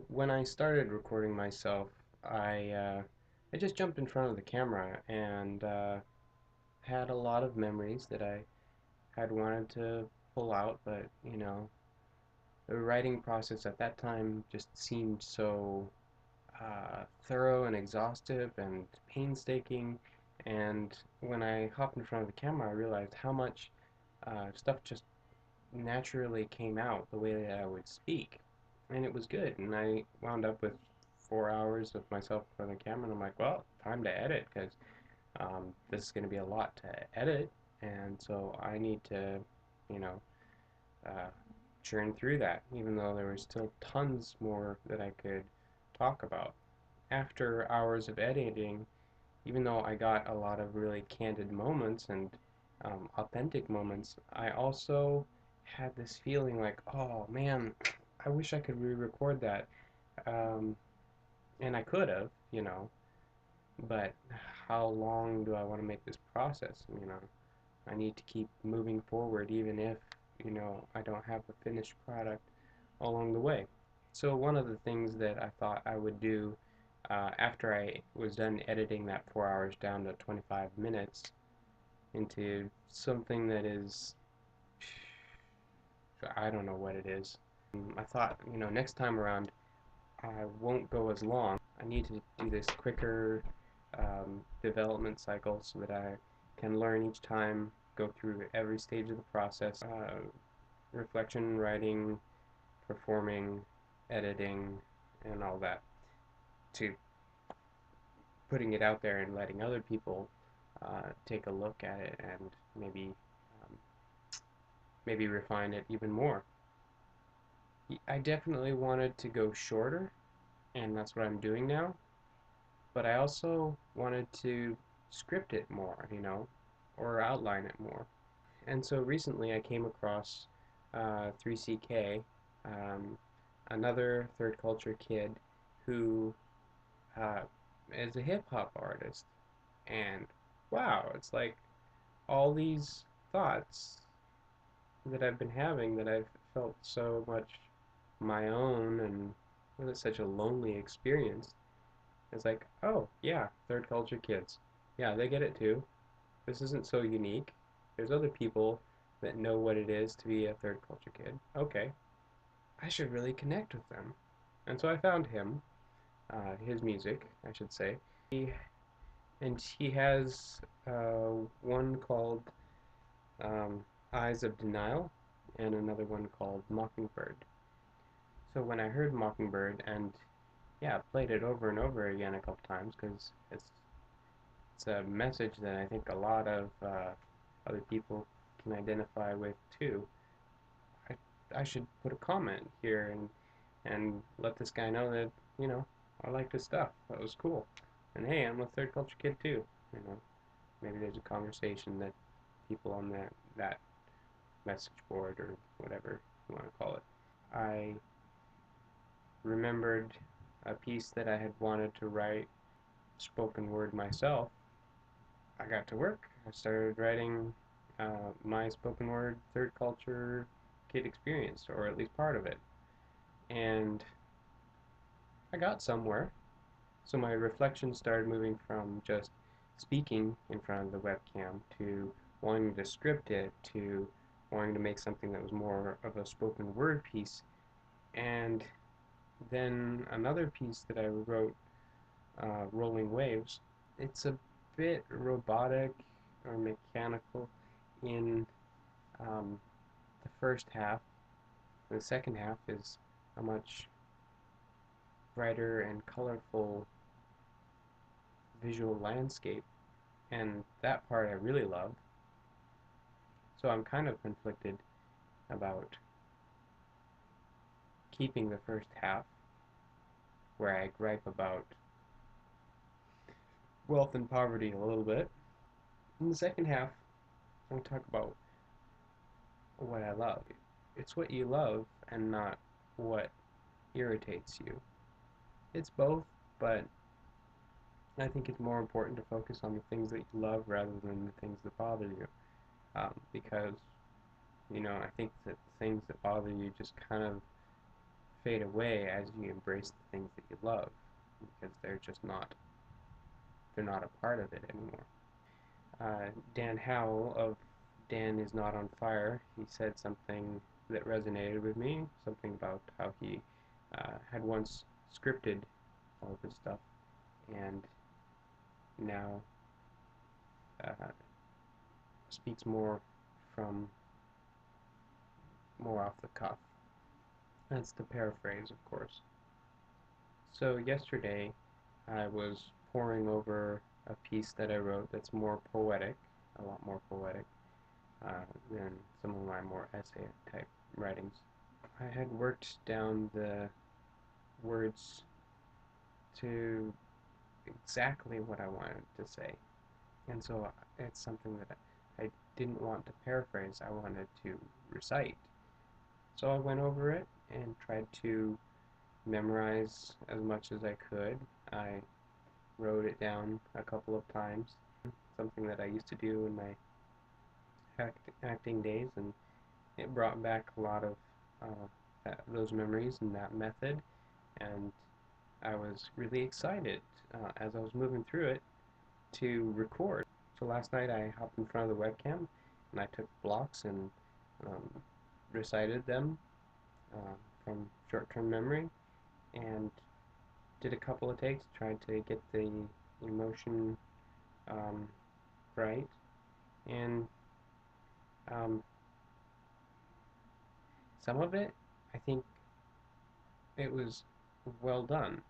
When I started recording myself, I just jumped in front of the camera and had a lot of memories that I had wanted to pull out, but the writing process at that time just seemed so thorough and exhaustive and painstaking. And when I hopped in front of the camera, I realized how much stuff just naturally came out the way that I would speak, and it was good. And I wound up with 4 hours of myself in front of the camera, and I'm like, well, time to edit because this is going to be a lot to edit, and so I need to, you know, uh, churn through that, even though there was still tons more that I could talk about. After hours of editing, even though I got a lot of really candid moments and authentic moments, I also had this feeling like, oh man, I wish I could re-record that. Um, and I could have, but how long do I want to make this process? I need to keep moving forward even if, I don't have a finished product along the way. So one of the things that I thought I would do after I was done editing that 4 hours down to 25 minutes into something that is, I don't know what it is. I thought, next time around I won't go as long. I need to do this quicker development cycle so that I can learn each time, go through every stage of the process, reflection, writing, performing, editing, and all that, to putting it out there and letting other people take a look at it and um, maybe refine it even more. I definitely wanted to go shorter, and that's what I'm doing now. But I also wanted to script it more, or outline it more. And so recently I came across 3CK, um, another third culture kid who uh, is a hip hop artist. And wow, it's like all these thoughts that I've been having that I've felt so much my own, and it was such a lonely experience. It's like, oh, yeah, third culture kids. Yeah, they get it too. This isn't so unique. There's other people that know what it is to be a third culture kid. Okay, I should really connect with them. And so I found him, his music, I should say. And he has one called um, Eyes of Denial and another one called Mockingbird. So when I heard Mockingbird and yeah, played it over and over again a couple times because it's a message that I think a lot of other people can identify with too. I, I should put a comment here and let this guy know that, you know, I liked his stuff. That was cool. And hey, I'm a third culture kid too. You know, maybe there's a conversation that people on that message board or whatever you want to call it. I remembered a piece that I had wanted to write spoken word myself. I got to work. I started writing my spoken word third culture kid experience, or at least part of it. And I got somewhere. So my reflection started moving from just speaking in front of the webcam to wanting to script it to wanting to make something that was more of a spoken word piece. And then another piece that I wrote, Rolling Waves, it's a bit robotic or mechanical in um, the first half. The second half is a much brighter and colorful visual landscape, and that part I really love. So I'm kind of conflicted about keeping the first half, where I gripe about wealth and poverty a little bit. In the second half, I want to talk about what I love. It's what you love and not what irritates you. It's both, but I think it's more important to focus on the things that you love rather than the things that bother you. Because, I think that things that bother you just kind of fade away as you embrace the things that you love, because they're not a part of it anymore. Dan Howell of Dan is Not on Fire, he said something that resonated with me, something about how he had once scripted all of his stuff and now uh, speaks from more off the cuff. That's the paraphrase, of course. So yesterday I was poring over a piece that I wrote that's more poetic, a lot more poetic than some of my more essay type writings. I had worked down the words to exactly what I wanted to say, and so it's something that I didn't want to paraphrase, I wanted to recite. So I went over it and tried to memorize as much as I could. I wrote it down a couple of times, something that I used to do in my acting days, and it brought back a lot of those memories and that method, and I was really excited as I was moving through it to record. So last night I hopped in front of the webcam and I took blocks and um, recited them from short-term memory and did a couple of takes, tried to get the emotion um, right, and um, some of it, I think it was well done,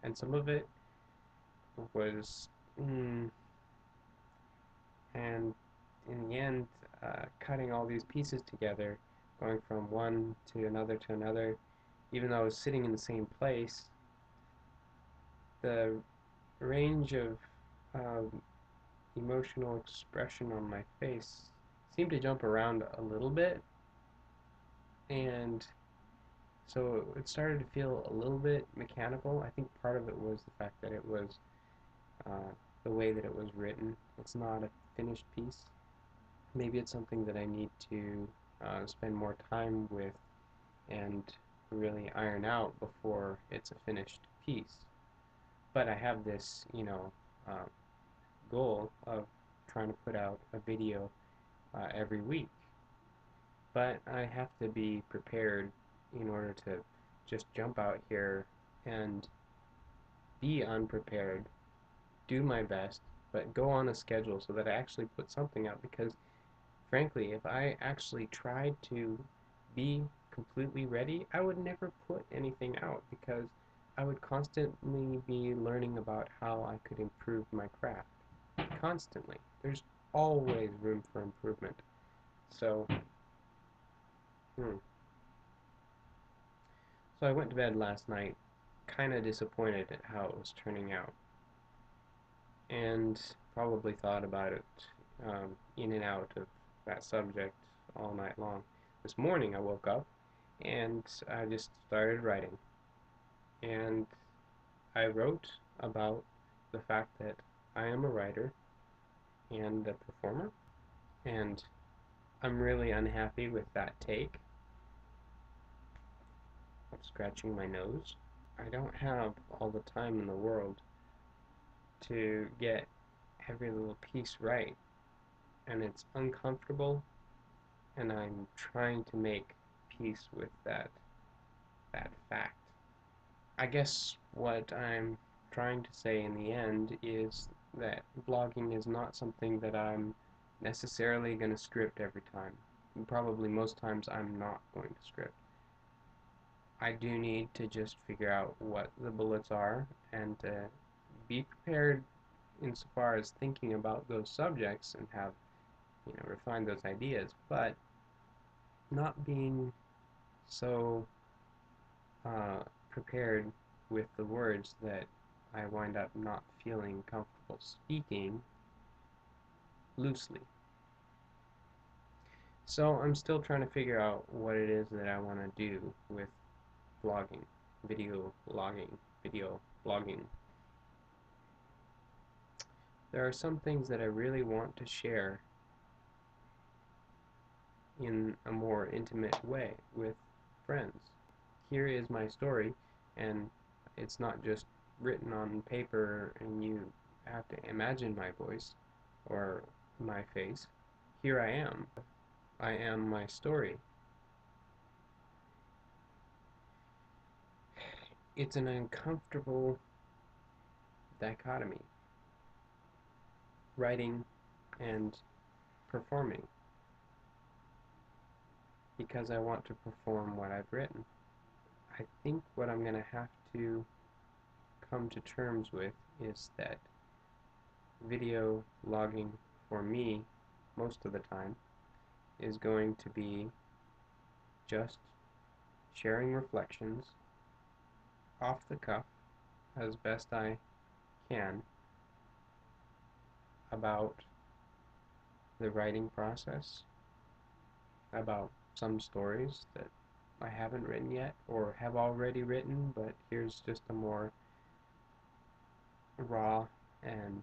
and some of it was, and in the end, cutting all these pieces together, going from one to another, even though I was sitting in the same place, the range of um, emotional expression on my face seemed to jump around a little bit, and so it started to feel a little bit mechanical. I think part of it was the fact that it was the way that it was written. It's not a finished piece. Maybe it's something that I need to spend more time with and really iron out before it's a finished piece. But I have this, uh, goal of trying to put out a video every week. But I have to be prepared in order to just jump out here and be unprepared, do my best, but go on a schedule so that I actually put something out, because frankly, if I actually tried to be completely ready, I would never put anything out, because I would constantly be learning about how I could improve my craft. Constantly. There's always room for improvement. So, hmm. So I went to bed last night kind of disappointed at how it was turning out, and probably thought about it in and out of that subject all night long. This morning I woke up and I just started writing, and I wrote about the fact that I am a writer and a performer, and I'm really unhappy with that take. I'm scratching my nose. I don't have all the time in the world to get every little piece right, and it's uncomfortable, and I'm trying to make peace with that fact. I guess what I'm trying to say in the end is that vlogging is not something that I'm necessarily going to script every time. Probably most times I'm not going to script. I do need to just figure out what the bullets are and be prepared insofar as thinking about those subjects and have, refine those ideas, but not being so prepared with the words that I wind up not feeling comfortable speaking loosely. So I'm still trying to figure out what it is that I want to do with vlogging, video logging, video blogging. There are some things that I really want to share in a more intimate way with friends. here is my story, and it's not just written on paper and you have to imagine my voice or my face. Here I am. I am my story. It's an uncomfortable dichotomy, writing and performing, because I want to perform what I've written. I think what I'm going to have to come to terms with is that video logging for me most of the time is going to be just sharing reflections off the cuff as best I can about the writing process, about some stories that I haven't written yet or have already written, but here's just a more raw and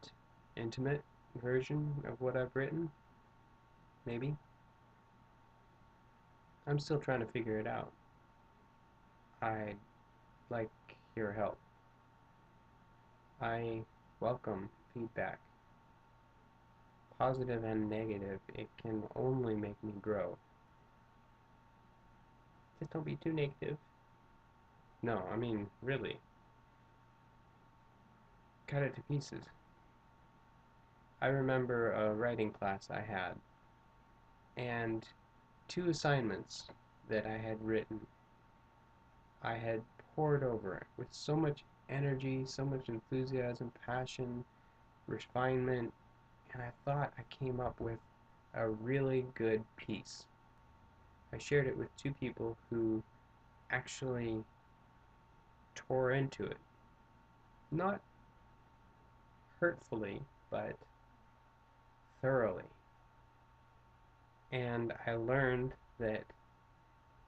intimate version of what I've written, maybe. I'm still trying to figure it out. I'd like your help. I welcome feedback. Positive and negative, it can only make me grow. Just don't be too negative. No, I mean, really. Cut it to pieces. I remember a writing class I had, and 2 assignments that I had written, I had poured over it with so much energy, so much enthusiasm, passion, refinement, and I thought I came up with a really good piece. I shared it with 2 people who actually tore into it. Not hurtfully, but thoroughly. And I learned that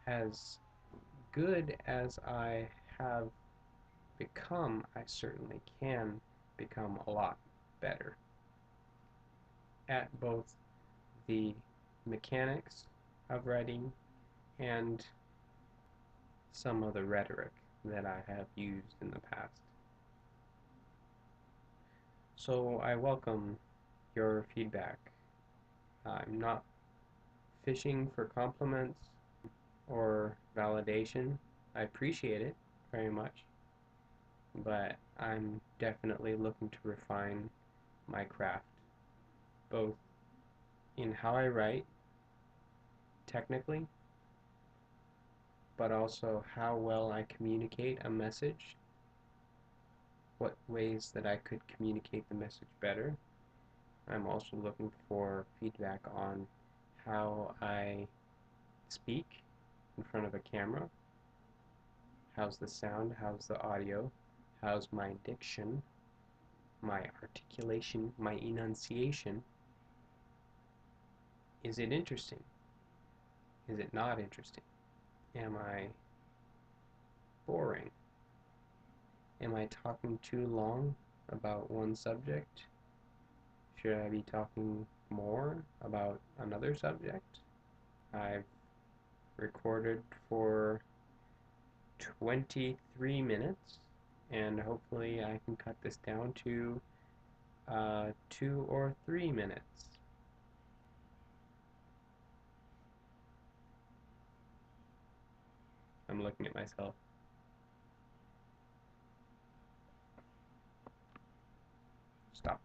as good as I have become, I certainly can become a lot better at both the mechanics of writing and some of the rhetoric that I have used in the past. So I welcome your feedback. I'm not fishing for compliments or validation. I appreciate it very much, but I'm definitely looking to refine my craft, both in how I write technically, but also how well I communicate a message, what ways that I could communicate the message better. I'm also looking for feedback on how I speak in front of a camera. How's the sound? How's the audio? How's my diction? My articulation? My enunciation? Is it interesting? Is it not interesting? Am I boring? Am I talking too long about one subject? Should I be talking more about another subject? I've recorded for 23 minutes, and hopefully I can cut this down to 2 or 3 minutes. I'm looking at myself. Stop.